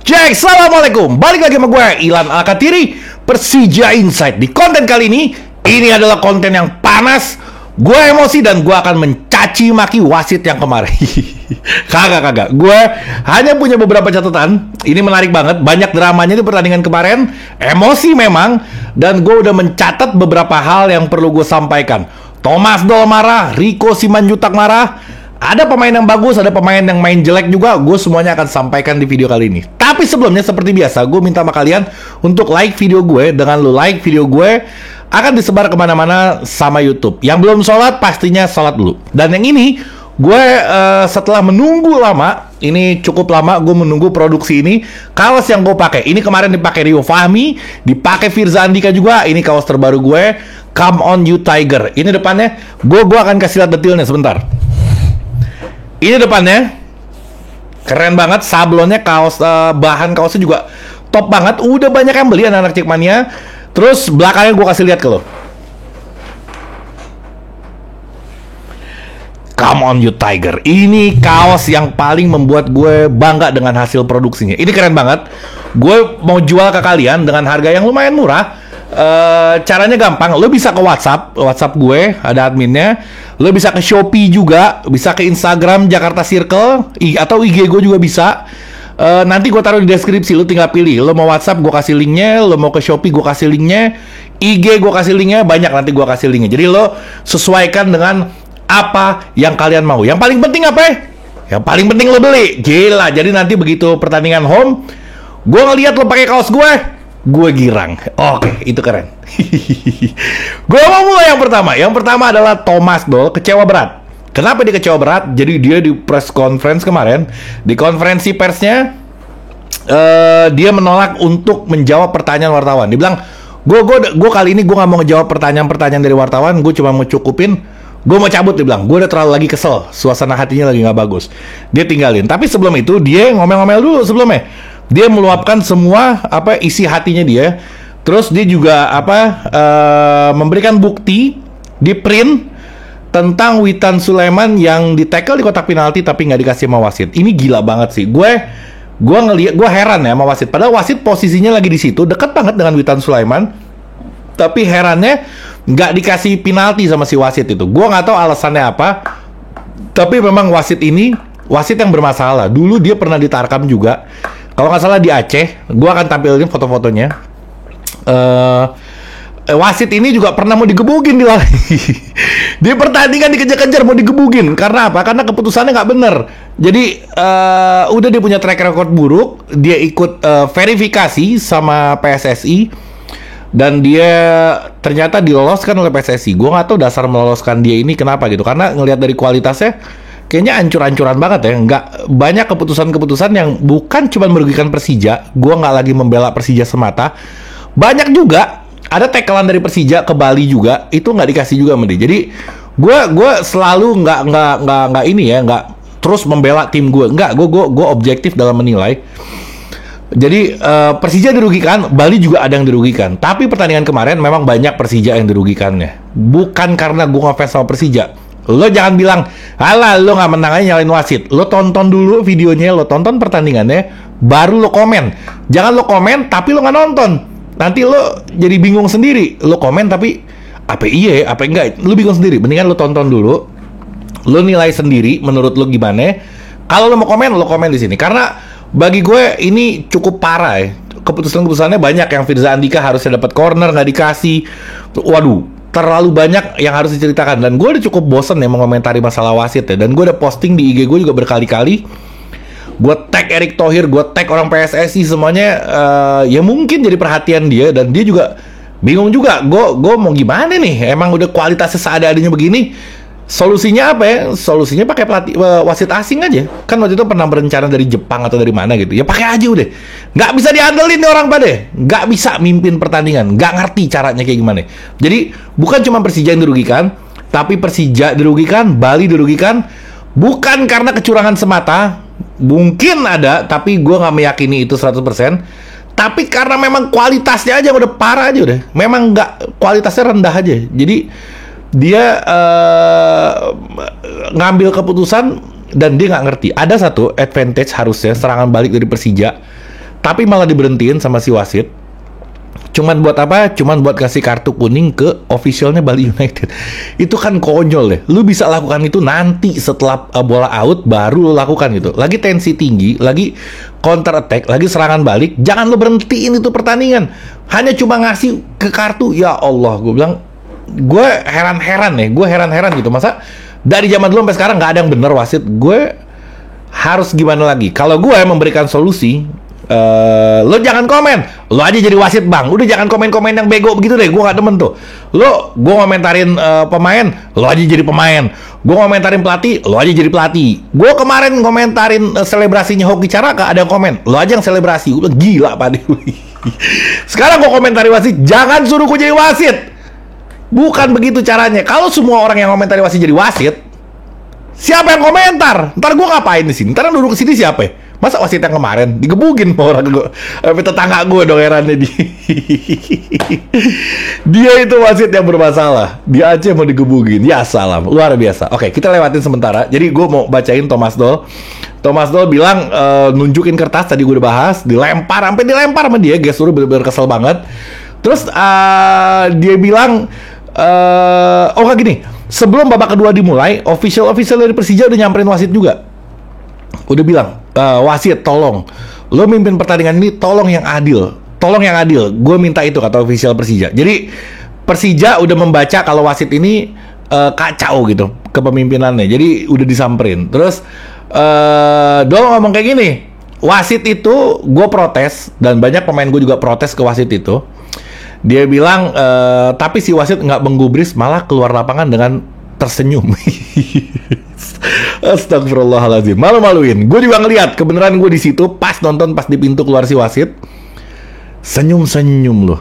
Cek, assalamualaikum. Balik lagi sama gue, Ilan Alkatiri, Persija Insight. Di konten kali ini adalah konten yang panas. Gue emosi dan gue akan mencaci maki wasit yang kemarin. Kagak. Gue hanya punya beberapa catatan. Ini menarik banget. Banyak dramanya di pertandingan kemarin. Emosi memang. Dan gue udah mencatat beberapa hal yang perlu gue sampaikan. Thomas Doll marah, Rico Simanjuntak marah. Ada pemain yang bagus, ada pemain yang main jelek juga. Gue semuanya akan sampaikan di video kali ini. Tapi sebelumnya seperti biasa, gue minta sama kalian untuk like video gue. Dengan lu like video gue, akan disebar kemana-mana sama YouTube. Yang belum sholat, pastinya sholat dulu. Dan yang ini, gue setelah menunggu lama, ini cukup lama gue menunggu produksi ini. Kaos yang gue pakai, ini kemarin dipakai Rio Fahmi, dipakai Firza Andika juga. Ini kaos terbaru gue, Come On You Tiger. Ini depannya, gue akan kasih lihat detailnya sebentar. Ini depannya keren banget, sablonnya kaos, bahan kaosnya juga top banget. Udah banyak yang beli anak-anak Jackmania. Terus belakangnya gue kasih lihat ke lo. Come On You Tiger. Ini kaos yang paling membuat gue bangga dengan hasil produksinya. Ini keren banget. Gue mau jual ke kalian dengan harga yang lumayan murah. Caranya gampang. Lo bisa ke WhatsApp gue, ada adminnya. Lo bisa ke Shopee juga, bisa ke Instagram Jakarta Circle, atau IG gue juga bisa. Nanti gue taruh di deskripsi, lo tinggal pilih. Lo mau WhatsApp, gue kasih linknya. Lo mau ke Shopee, gue kasih linknya. IG gue kasih linknya, banyak nanti gue kasih linknya. Jadi lo sesuaikan dengan apa yang kalian mau. Yang paling penting apa ya? Yang paling penting lo beli. Gila, jadi nanti begitu pertandingan home, gue ngeliat lo pakai kaos gue girang. Oke, itu keren. Gue mau mulai yang pertama. Yang pertama adalah Thomas Doll kecewa berat. Kenapa dia kecewa berat? Jadi dia di press conference kemarin, di konferensi persnya, dia menolak untuk menjawab pertanyaan wartawan. Dia bilang, gue kali ini gue nggak mau ngejawab pertanyaan dari wartawan. Gue cuma mau cukupin. Gue mau cabut, dia bilang. Gue udah terlalu lagi kesel. Suasana hatinya lagi nggak bagus. Dia tinggalin. Tapi sebelum itu dia ngomel-ngomel dulu sebelumnya. Dia meluapkan semua isi hatinya dia. Terus dia juga memberikan bukti di print tentang Witan Sulaiman yang di-tackle di kotak penalti tapi nggak dikasih sama wasit. Ini gila banget sih. Gue ngeliat, gue heran ya sama wasit. Padahal wasit posisinya lagi di situ, dekat banget dengan Witan Sulaiman. Tapi herannya nggak dikasih penalti sama si wasit itu. Gue nggak tahu alasannya apa. Tapi memang wasit ini wasit yang bermasalah. Dulu dia pernah ditarkam juga. Kalau nggak salah di Aceh, gue akan tampilin foto-fotonya. Wasit ini juga pernah mau digebugin di lari. Di pertandingan dikejar-kejar mau digebugin. Karena apa? Karena keputusannya nggak bener. Jadi udah dia punya track record buruk. Dia ikut verifikasi sama PSSI dan dia ternyata diloloskan oleh PSSI. Gue nggak tahu dasar meloloskan dia ini kenapa gitu. Karena ngelihat dari kualitasnya, kayaknya ancur-ancuran banget ya. Nggak banyak keputusan-keputusan yang bukan cuma merugikan Persija. Gue nggak lagi membela Persija semata. Banyak juga ada tacklean dari Persija ke Bali juga, itu nggak dikasih juga sama dia. Jadi gue selalu nggak ini ya, nggak terus membela tim gue. Nggak, gue objektif dalam menilai. Jadi Persija dirugikan, Bali juga ada yang dirugikan. Tapi pertandingan kemarin memang banyak Persija yang dirugikannya. Bukan karena gue ngefans sama Persija. Lo jangan bilang, alah lo nggak menang aja nyalain wasit. Lo tonton dulu videonya, lo tonton pertandingannya, baru lo komen. Jangan lo komen tapi lo nggak nonton. Nanti lo jadi bingung sendiri. Lo komen tapi apa iya, apa enggak, lo bingung sendiri. Mendingan lo tonton dulu, lo nilai sendiri menurut lo gimana. Kalau lo mau komen, lo komen di sini. Karena bagi gue ini cukup parah ya. Keputusan-keputusannya banyak. Yang Firza Andika harusnya dapat corner nggak dikasih. Waduh, terlalu banyak yang harus diceritakan. Dan gue udah cukup bosen ya mengomentari masalah wasit ya. Dan gue udah posting di IG gue juga berkali-kali. Gue tag Erick Thohir, gue tag orang PSSI, semuanya ya mungkin jadi perhatian dia. Dan dia juga bingung juga. Gue mau gimana nih? Emang udah kualitasnya seadanya begini. Solusinya apa ya? Solusinya pakai wasit asing aja. Kan waktu itu pernah berencana dari Jepang atau dari mana gitu. Ya pakai aja udah. Nggak bisa diandelin nih orang pada. Nggak bisa mimpin pertandingan. Nggak ngerti caranya kayak gimana. Jadi bukan cuma Persija yang dirugikan, tapi Persija dirugikan, Bali dirugikan. Bukan karena kecurangan semata. Mungkin ada, tapi gue nggak meyakini itu 100%. Tapi karena memang kualitasnya aja udah parah aja udah. Memang nggak, kualitasnya rendah aja. Jadi dia ngambil keputusan dan dia nggak ngerti. Ada satu advantage harusnya serangan balik dari Persija. tapi malah diberhentiin sama si wasit. Cuman buat apa? Cuman buat kasih kartu kuning ke officialnya Bali United. Itu kan konyol deh. Lu bisa lakukan itu nanti setelah bola out, baru lu lakukan gitu. Lagi tensi tinggi, lagi counter attack, lagi serangan balik. Jangan lu berhentiin itu pertandingan. Hanya cuma ngasih ke kartu. Ya Allah, gue bilang, gue heran-heran gitu. Masa dari zaman dulu sampai sekarang nggak ada yang bener wasit. Gue harus gimana lagi? Kalau gue memberikan solusi, lo jangan komen, lo aja jadi wasit bang, udah jangan komen-komen yang bego begitu deh, gue gak demen tuh. Gue ngomentarin pemain, lo aja jadi pemain. Gue ngomentarin pelatih, lo aja jadi pelatih. Gue kemarin ngomentarin selebrasinya Hoki Caraka, ada yang komen, lo aja yang selebrasi. Gue bilang, gila Pak Dewi. Sekarang gue komentari wasit, jangan suruh gue jadi wasit. Bukan begitu caranya. Kalau semua orang yang komentari wasit jadi wasit, siapa yang komentar? Ntar gue ngapain di sini? Ntar yang duduk ke sini siapa ya? Masa wasit yang kemarin digebugin sama orang gue, tetangga gue dong, herannya dia itu wasit yang bermasalah, dia aja mau digebugin. Ya salam, luar biasa. Oke, kita lewatin sementara. Jadi gue mau bacain Thomas Doll. Thomas Doll bilang, nunjukin kertas, tadi gue udah bahas, sampai dilempar sama dia. Gestur bener-bener kesel banget. Terus dia bilang, oh kayak gini, sebelum babak kedua dimulai, official dari Persija udah nyamperin wasit juga. Udah bilang, wasit tolong, lo mimpin pertandingan ini tolong yang adil. Gue minta itu, kata official Persija. Jadi Persija udah membaca kalau wasit ini kacau gitu kepemimpinannya. Jadi udah disamperin. Terus Dol ngomong kayak gini, wasit itu gue protes, dan banyak pemain gue juga protes ke wasit itu. Dia bilang, tapi si wasit nggak menggubris, malah keluar lapangan dengan tersenyum. Astagfirullahaladzim, malu-maluin. Gue juga ngeliat kebenaran gue di situ, pas nonton, pas di pintu keluar si wasit, senyum-senyum loh.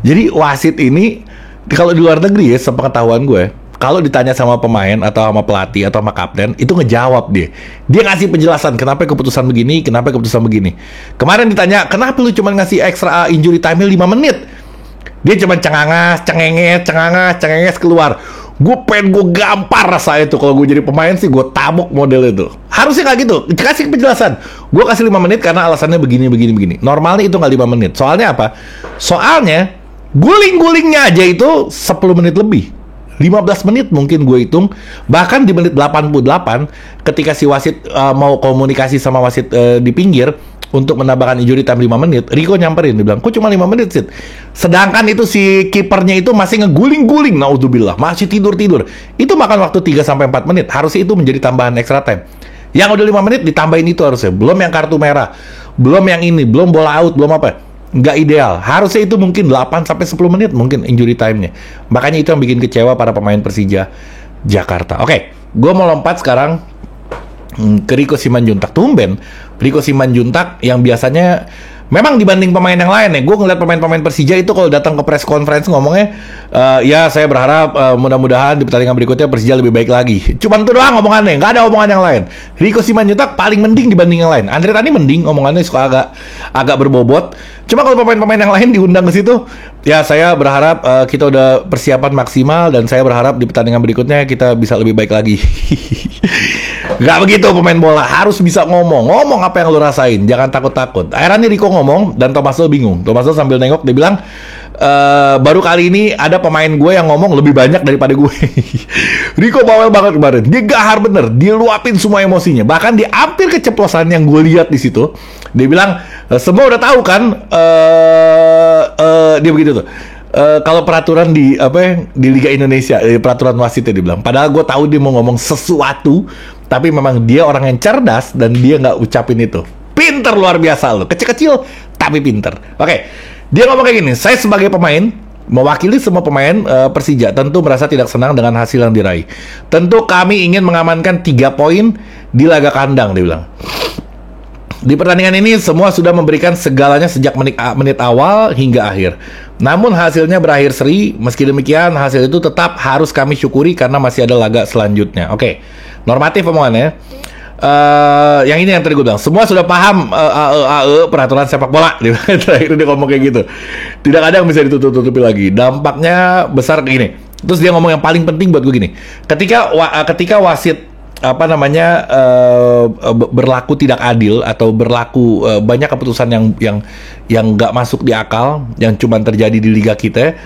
Jadi wasit ini kalau di luar negeri ya, sepengetahuan gue, kalau ditanya sama pemain atau sama pelatih atau sama kapten, itu ngejawab dia. Dia ngasih penjelasan kenapa keputusan begini, kenapa keputusan begini. Kemarin ditanya, kenapa lu cuma ngasih extra injury time 5 menit? Dia cuma cengenges keluar. Gue pengen gue gampar rasa itu. Kalau gue jadi pemain sih gue tabok model itu. Harusnya kayak gitu, kasih penjelasan. Gue kasih 5 menit karena alasannya begini. Normalnya itu nggak 5 menit. Soalnya apa? Soalnya guling-gulingnya aja itu 10 menit lebih, 15 menit mungkin gue hitung. Bahkan di menit 88, ketika si wasit mau komunikasi sama wasit di pinggir untuk menambahkan injury time 5 menit, Rico nyamperin, dia bilang, kok cuma 5 menit sih? Sedangkan itu si kipernya itu masih ngeguling-guling, naudzubillah, masih tidur-tidur. Itu makan waktu 3-4 menit. Harusnya itu menjadi tambahan extra time. Yang udah 5 menit ditambahin itu harusnya. Belum yang kartu merah, belum yang ini, belum bola out, belum apa. Nggak ideal. Harusnya itu mungkin 8-10 menit mungkin injury time-nya. Makanya itu yang bikin kecewa para pemain Persija Jakarta. Oke, gue mau lompat sekarang ke Rico Simanjuntak. Tumben Rico Simanjuntak yang biasanya memang dibanding pemain yang lain ya, gue ngeliat pemain-pemain Persija itu kalau datang ke press conference ngomongnya, ya saya berharap mudah-mudahan di pertandingan berikutnya Persija lebih baik lagi. Cuman itu doang omongannya, nggak ada omongan yang lain. Rico Simanjuntak paling mending dibanding yang lain. Andre Tani mending, omongannya suka agak berbobot. Cuma kalau pemain-pemain yang lain diundang ke situ, ya saya berharap kita udah persiapan maksimal, dan saya berharap di pertandingan berikutnya kita bisa lebih baik lagi. Gak begitu pemain bola, harus bisa ngomong apa yang lo rasain, jangan takut-takut. Akhirnya Rico ngomong, dan Thomas Doll bingung. Thomas Doll sambil nengok, dia bilang, baru kali ini ada pemain gue yang ngomong lebih banyak daripada gue. Rico bawel banget kemarin, dia gahar bener, dia luapin semua emosinya. Bahkan di hampir keceplosan yang gue lihat di situ, dia bilang, semua udah tahu kan, dia begitu tuh. Kalau peraturan di Liga Indonesia, peraturan wasitnya, dia bilang. Padahal gue tahu dia mau ngomong sesuatu, tapi memang dia orang yang cerdas dan dia nggak ucapin itu. Pinter luar biasa loh, kecil-kecil tapi pinter. Oke, dia ngomong kayak gini, saya sebagai pemain mewakili semua pemain Persija tentu merasa tidak senang dengan hasil yang diraih. Tentu kami ingin mengamankan 3 poin di laga kandang, dia bilang. Di pertandingan ini semua sudah memberikan segalanya sejak menit awal hingga akhir. Namun hasilnya berakhir seri. Meski demikian hasil itu tetap harus kami syukuri karena masih ada laga selanjutnya. Oke, normatif omongannya. Yang ini yang tadi gue bilang, semua sudah paham peraturan sepak bola. Terakhir dia ngomong kayak gitu. Tidak ada yang bisa ditutup-tutupi lagi. Dampaknya besar kayak gini. Terus dia ngomong yang paling penting buat gue gini. Ketika wasit apa namanya berlaku tidak adil atau berlaku banyak keputusan yang nggak masuk di akal yang cuma terjadi di liga kita,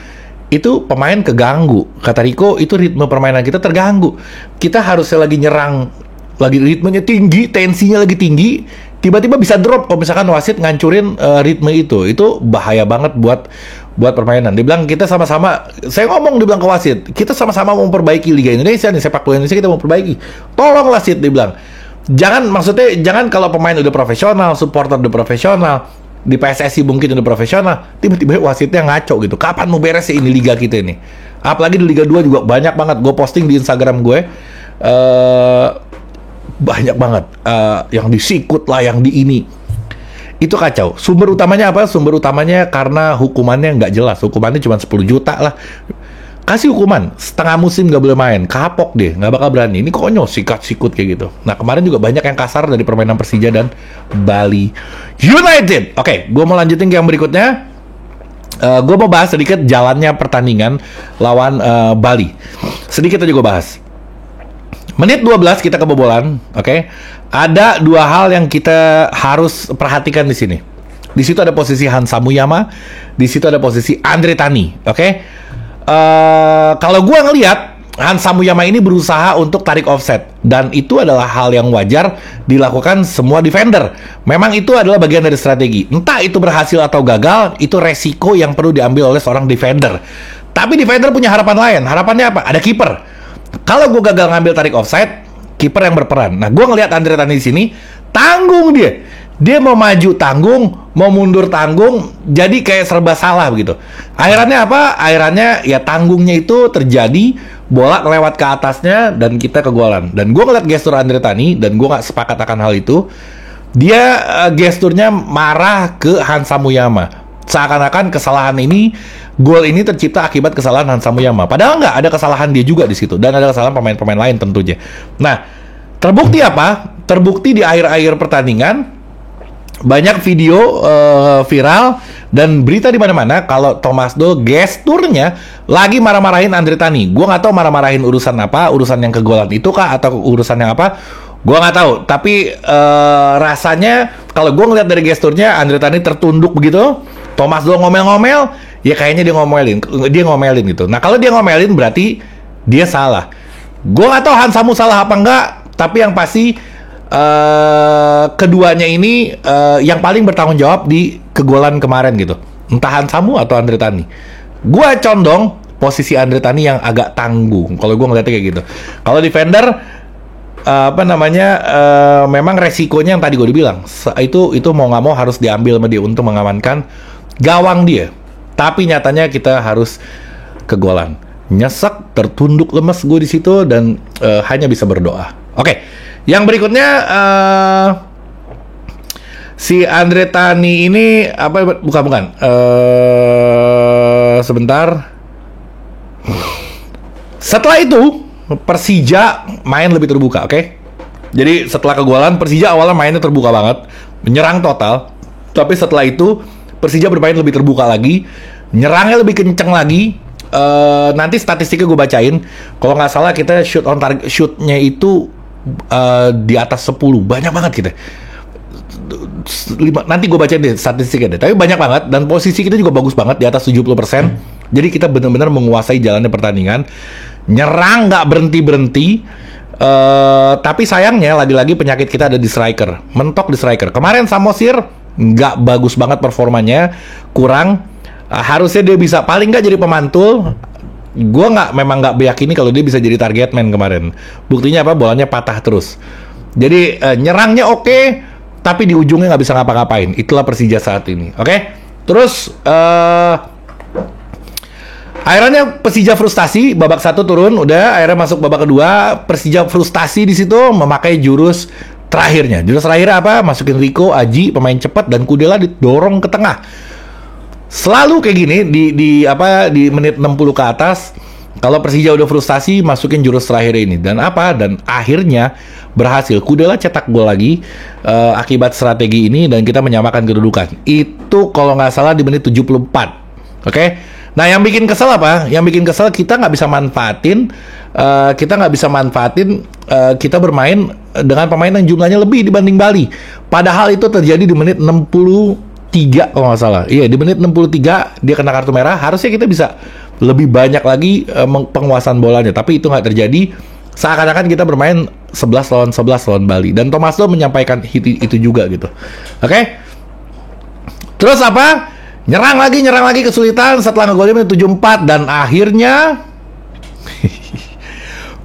itu pemain keganggu. Kata Rico, itu ritme permainan kita terganggu. Kita harusnya lagi nyerang, lagi ritmenya tinggi, tensinya lagi tinggi, tiba-tiba bisa drop kalau misalkan wasit ngancurin ritme itu bahaya banget buat permainan. Dia bilang kita sama-sama, saya ngomong, dia bilang ke wasit, kita sama-sama mau memperbaiki Liga Indonesia nih, sepak bola Indonesia kita mau perbaiki. Tolong wasit, dia bilang. Jangan kalau pemain udah profesional, supporter udah profesional, di PSSI mungkin udah profesional, tiba-tiba wasitnya ngaco gitu. Kapan mau beres sih ini liga kita ini? Apalagi di Liga 2 juga banyak banget. Gue posting di Instagram gue, banyak banget yang disikut lah, yang di ini. Itu kacau. Sumber utamanya apa? Sumber utamanya karena hukumannya nggak jelas. Hukumannya cuma 10 juta lah. Kasih hukuman, setengah musim nggak boleh main. Kapok deh, nggak bakal berani. Ini konyol, sikat-sikut kayak gitu. Nah, kemarin juga banyak yang kasar dari permainan Persija dan Bali United. Oke, gue mau lanjutin ke yang berikutnya. Gue mau bahas sedikit jalannya pertandingan lawan Bali. Sedikit aja gue bahas. Menit 12 kita kebobolan, oke. Ada dua hal yang kita harus perhatikan di sini. Di situ ada posisi Hansa Muyama, di situ ada posisi Andre Tani, oke. Kalau gue ngelihat Hansa Muyama ini berusaha untuk tarik offset, dan itu adalah hal yang wajar dilakukan semua defender. Memang itu adalah bagian dari strategi. Entah itu berhasil atau gagal, itu resiko yang perlu diambil oleh seorang defender. Tapi defender punya harapan lain. Harapannya apa? Ada kiper. Kalau gue gagal ngambil tarik offside, kiper yang berperan. Nah, gue ngelihat Andre Tani di sini, tanggung dia. Dia mau maju tanggung, mau mundur tanggung, jadi kayak serba salah begitu. Akhirannya apa? Akhirannya ya tanggungnya itu terjadi, bola lewat ke atasnya, dan kita kegolan. Dan gue ngeliat gestur Andre Tani, dan gue nggak sepakat akan hal itu. Dia gesturnya marah ke Hansa Muyama. Seakan-akan kesalahan ini, gol ini tercipta akibat kesalahan Hansa Muyama. Padahal nggak, ada kesalahan dia juga di situ, dan ada kesalahan pemain-pemain lain tentunya. Nah, terbukti apa? Terbukti di akhir-akhir pertandingan, banyak video viral dan berita di mana-mana kalau Thomas Doll gesturnya lagi marah-marahin Andre Tani. Gue nggak tahu marah-marahin urusan apa, urusan yang kegolan itu kah atau urusan yang apa? Gue nggak tahu. Tapi rasanya kalau gue ngeliat dari gesturnya, Andre Tani tertunduk begitu. Thomas Doll ngomel-ngomel, ya kayaknya dia ngomelin gitu. Nah, kalau dia ngomelin berarti dia salah. Gue nggak tahu Hansamu salah apa enggak, tapi yang pasti keduanya ini yang paling bertanggung jawab di kegolan kemarin gitu. Entah Hansamu atau Andre Tani. Gua condong posisi Andre Tani yang agak tanggung. Kalau gua ngeliatnya kayak gitu. Kalau defender memang resikonya yang tadi gue dibilang itu mau nggak mau harus diambil sama dia untuk mengamankan gawang dia. Tapi nyatanya kita harus kegolan. Nyesek, tertunduk, lemes gue di situ, dan hanya bisa berdoa. Oke. Yang berikutnya si Andre Tani ini bukan sebentar. Setelah itu Persija main lebih terbuka, oke? Jadi setelah kegolan Persija awalnya mainnya terbuka banget, menyerang total. Tapi setelah itu Persija bermain lebih terbuka lagi, nyerangnya lebih kenceng lagi. Nanti statistiknya gue bacain. Kalau nggak salah kita shoot on target, shootnya itu di atas 10, banyak banget kita. Nanti gue bacain deh statistiknya deh. Tapi banyak banget, dan posisi kita juga bagus banget di atas 70%. Jadi kita benar-benar menguasai jalannya pertandingan. Nyerang nggak berhenti-berhenti. Tapi sayangnya lagi-lagi penyakit kita ada di striker. Mentok di striker. Kemarin Samosir nggak bagus banget performanya, kurang. Harusnya dia bisa paling nggak jadi pemantul. Gue memang nggak meyakini kalau dia bisa jadi target man kemarin. Buktinya apa? Bolanya patah terus. Jadi nyerangnya oke, tapi di ujungnya nggak bisa ngapa-ngapain. Itulah Persija saat ini. Oke? Terus akhirnya Persija frustasi, babak 1 turun, udah akhirnya masuk babak kedua. Persija frustasi di situ memakai jurus terakhirnya. Jurus terakhirnya apa? Masukin Rico, Aji, pemain cepat, dan Kudela didorong ke tengah. Selalu kayak gini di menit 60 ke atas, kalau Persija udah frustasi masukin jurus terakhir ini, dan akhirnya berhasil. Kudela cetak gol lagi akibat strategi ini, dan kita menyamakan kedudukan. Itu kalau nggak salah di menit 74. Oke? Nah, yang bikin kesel apa? Yang bikin kesel kita nggak bisa manfaatin, kita bermain dengan pemain yang jumlahnya lebih dibanding Bali. Padahal itu terjadi di menit 63 kalau nggak salah. Iya, di menit 63 dia kena kartu merah. Harusnya kita bisa lebih banyak lagi penguasaan bolanya, tapi itu nggak terjadi. Seakan-akan kita bermain 11 lawan Bali. Dan Thomas Doll menyampaikan itu juga gitu. Oke? Terus apa? Nyerang lagi kesulitan setelah ngegolin menit 74 dan akhirnya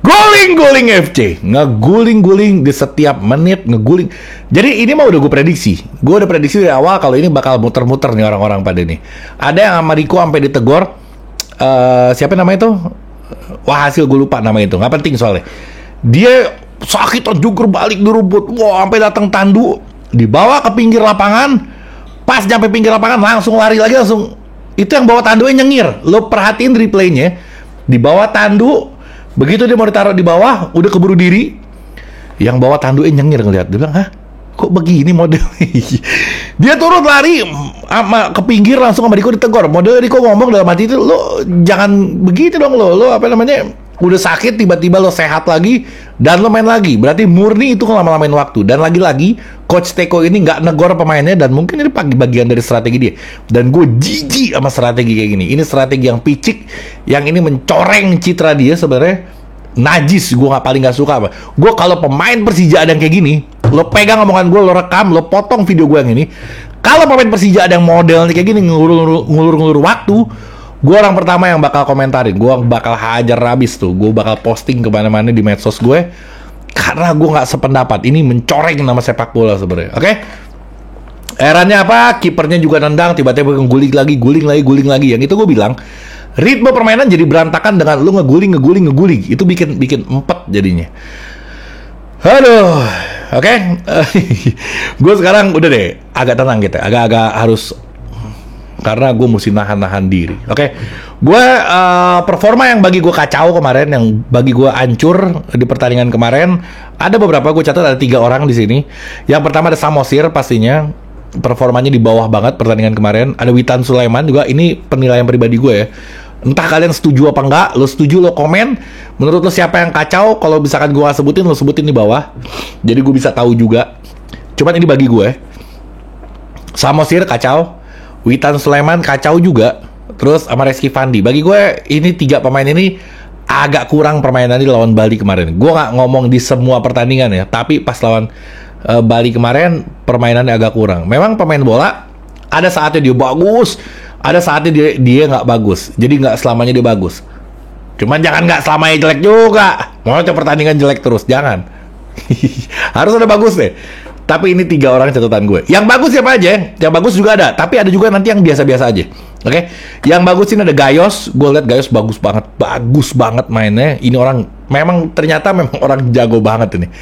guling FC, ngeguling di setiap menit, ngeguling. Jadi ini mah udah gue prediksi. Gue udah prediksi dari awal kalau ini bakal muter-muter nih orang-orang pada ini. Ada yang sama Rico sampai ditegor. Siapa namanya itu? Wah, hasil gue lupa nama itu. Nggak penting soalnya. Dia sakit jungkur balik di rumput. Wah, sampai datang tandu, dibawa ke pinggir lapangan. Pas nyampe pinggir lapangan langsung lari lagi, langsung itu yang bawa tandunya nyengir. Lo perhatiin replaynya, di bawah tandu. Begitu dia mau ditaruh di bawah, udah keburu diri. Yang bawa tandunya nyengir ngeliat. Dia bilang, hah? Kok begini model? Dia turun lari ke pinggir, langsung sama Rico ditegor. Model Rico ngomong dalam hati itu, lo jangan begitu dong lo apa namanya, udah sakit tiba-tiba lo sehat lagi dan lo main lagi. Berarti murni itu ngelama-lamain waktu. Dan lagi-lagi Coach Teko ini nggak negor pemainnya, dan mungkin ini bagian dari strategi dia. Dan gue jijik sama strategi kayak gini. Ini strategi yang picik, yang ini mencoreng citra dia sebenarnya. Najis, gue paling nggak suka apa. Gue kalau pemain Persija ada yang kayak gini, lo pegang omongan gue, lo rekam, lo potong video gue yang ini. Kalau pemain Persija ada yang modelnya kayak gini, ngulur waktu, gue orang pertama yang bakal komentarin. Gue bakal hajar habis tuh. Gue bakal posting kemana-mana di medsos gue, karena gue nggak sependapat. Ini mencoreng nama sepak bola sebenarnya. Oke? Eranya apa? Kipernya juga nendang, tiba-tiba guling lagi. Yang itu gue bilang, ritme permainan jadi berantakan dengan lu ngeguling. Itu bikin empet jadinya. Aduh. Oke. Gue sekarang udah deh agak tenang gitu. Agak-agak harus, karena gue mesti nahan diri. Oke. Gue performa yang bagi gue kacau kemarin, yang bagi gue hancur di pertandingan kemarin, ada beberapa. Gue catat ada 3 orang di sini. Yang pertama ada Samosir, pastinya performanya di bawah banget pertandingan kemarin. Ada Witan Sulaiman juga. Ini penilaian pribadi gue ya. Entah kalian setuju apa enggak. Lo setuju, lo komen. Menurut lo siapa yang kacau? Kalau misalkan gue gak sebutin, lo sebutin di bawah, jadi gue bisa tahu juga. Cuman ini bagi gue, Samosir kacau, Witan Sulaiman kacau juga, terus sama Reski Fandi. Bagi gue ini 3 pemain ini agak kurang permainannya lawan Bali kemarin. Gue gak ngomong di semua pertandingan ya, tapi pas lawan Bali kemarin permainannya agak kurang. Memang pemain bola ada saatnya dia bagus, ada saatnya dia nggak bagus. Jadi nggak selamanya dia bagus. Cuman jangan nggak selamanya jelek juga. Mau pertandingan jelek terus, jangan. Harus ada bagus deh. Tapi ini 3 orang catatan gue. Yang bagus siapa aja? Yang bagus juga ada. Tapi ada juga nanti yang biasa-biasa aja. Oke? Yang bagus ini ada Gayos. Gue liat Gayos bagus banget mainnya. Ini orang ternyata memang orang jago banget ini.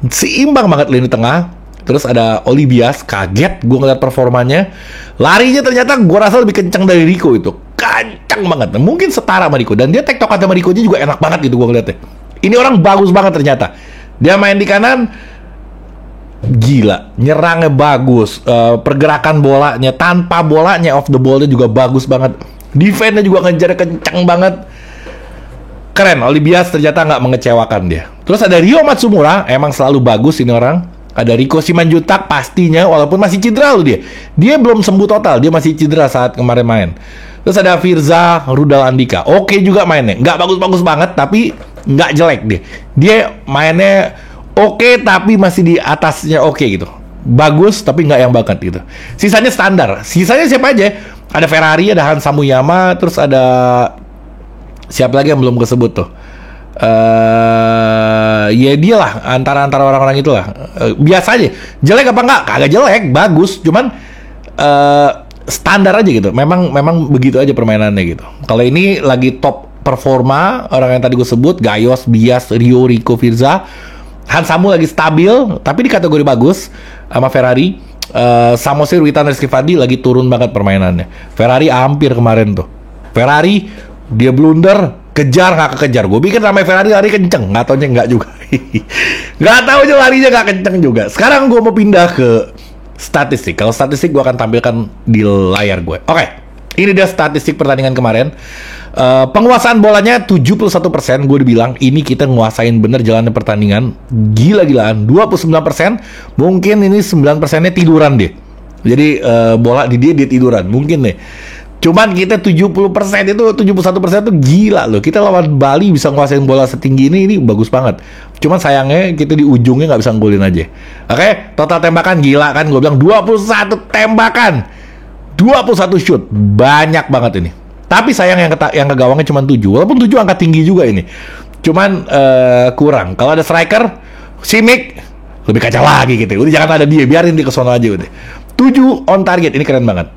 Seimbang banget lini tengah. Terus ada Olibias, kaget gue ngeliat performanya. Larinya ternyata gue rasa lebih kencang dari Rico itu. Kencang banget. Mungkin setara sama Rico. Dan dia tektokan sama Rico juga enak banget gitu gue ngeliatnya. Ini orang bagus banget ternyata. Dia main di kanan, gila. Nyerangnya bagus. Pergerakan bolanya, tanpa bolanya, off the ball-nya juga bagus banget. Defense-nya juga ngejar kencang banget. Keren, Olibias ternyata nggak mengecewakan dia. Terus ada Rio Matsumura, emang selalu bagus ini orang. Ada Rico Simanjuntak pastinya, walaupun masih cedera loh dia. Dia belum sembuh total, dia masih cedera saat kemarin main. Terus ada Firza Rudal Andika, oke juga mainnya. Nggak bagus-bagus banget, tapi nggak jelek dia. Dia mainnya oke, tapi masih di atasnya oke gitu. Bagus, tapi nggak yang banget gitu. Sisanya standar. Sisanya siapa aja? Ada Ferrari, ada Hansa Muyama, terus ada siapa lagi yang belum kesebut tuh? Ya dia lah, antara orang-orang itulah. Biasa aja. Jelek apa enggak? Kagak jelek, bagus. Cuman standar aja gitu. Memang begitu aja permainannya gitu. Kalau ini lagi top performa orang yang tadi gue sebut, Gayos, Bias, Rio, Rico, Firza. Hansamu lagi stabil, tapi di kategori bagus sama Ferrari. Samosir, Witan, Reski Fandi lagi turun banget permainannya. Ferrari hampir kemarin tuh. Ferrari dia blunder, kejar nggak kekejar. Gue pikir namanya Ferrari lari kenceng, nggak taunya nggak juga. Nggak tahu aja larinya nggak kenceng juga. Sekarang gue mau pindah ke statistik. Kalau statistik gue akan tampilkan di layar gue. Oke. Ini dia statistik pertandingan kemarin. Penguasaan bolanya 71%. Gue udah bilang ini kita nguasain bener jalannya pertandingan. Gila-gilaan. 29%. Mungkin ini 9%-nya tiduran deh. Jadi bola di dia tiduran. Mungkin deh. Cuman kita 70% itu, 71% itu gila loh. Kita lawan Bali bisa nguasain bola setinggi ini bagus banget. Cuman sayangnya kita di ujungnya nggak bisa golin aja. Oke, total tembakan gila kan. Gue bilang 21 tembakan. 21 shoot, banyak banget ini. Tapi sayang yang ke gawangnya cuma 7. Walaupun 7 angka tinggi juga ini. Cuman kurang. Kalau ada striker, Simic lebih kacau lagi gitu. Udah jangan ada dia, biarin dia ke sono aja udah. 7 on target, ini keren banget.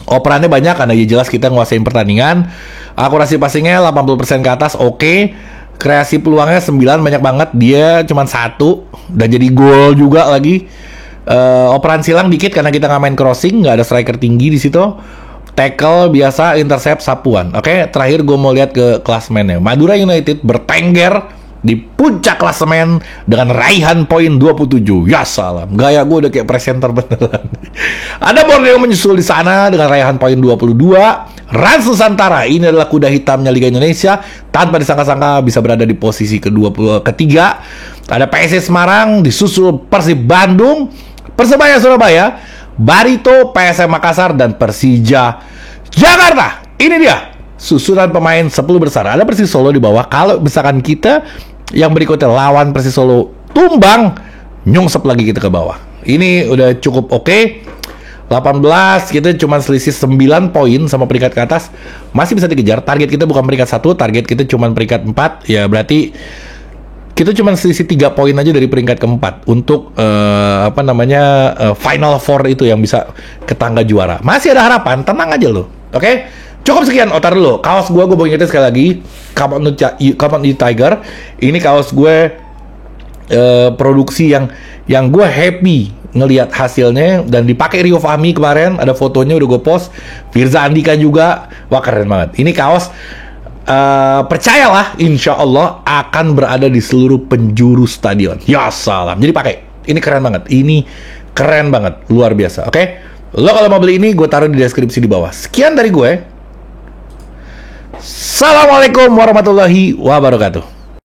Operannya banyak karena ya jelas kita nguasain pertandingan. Akurasi passingnya 80% ke atas, oke. Kreasi peluangnya 9, banyak banget. Dia cuma 1 dan jadi gol juga lagi. Operan silang dikit karena kita nggak main crossing, nggak ada striker tinggi di situ. Tackle biasa, intercept sapuan. Oke, terakhir gue mau lihat ke klasemennya. Madura United bertengger di puncak klasemen dengan raihan poin 27. Ya salam, gaya gue udah kayak presenter beneran. Ada Borneo menyusul di sana dengan raihan poin 22. Rans Nusantara, ini adalah kuda hitamnya Liga Indonesia, tanpa disangka-sangka bisa berada di posisi ketiga. Ada PSS Semarang, disusul Persib Bandung, Persebaya Surabaya, Barito, PSM Makassar, dan Persija Jakarta. Ini dia susunan pemain 10 besar. Ada Persis Solo di bawah. Kalau misalkan kita yang berikutnya lawan Persis Solo tumbang, nyungsep lagi kita ke bawah. Ini udah cukup oke. 18, kita cuma selisih 9 poin sama peringkat ke atas. Masih bisa dikejar. Target kita bukan peringkat 1, target kita cuma peringkat 4. Ya berarti kita cuma selisih 3 poin aja dari peringkat keempat untuk Final Four itu yang bisa ke tangga juara. Masih ada harapan, tenang aja lo. Oke? Cukup sekian, otar dulu. Kaos gue mau ingetin sekali lagi. Come on you Tiger. Ini kaos gue produksi yang gue happy ngelihat hasilnya dan dipakai Rio Fahmi kemarin. Ada fotonya udah gue post. Firza Andika juga. Wah keren banget. Ini kaos percayalah, insya Allah akan berada di seluruh penjuru stadion. Ya salam. Jadi pakai. Ini keren banget. Ini keren banget. Luar biasa. Oke? Lo kalau mau beli ini, gue taruh di deskripsi di bawah. Sekian dari gue. Assalamualaikum warahmatullahi wabarakatuh.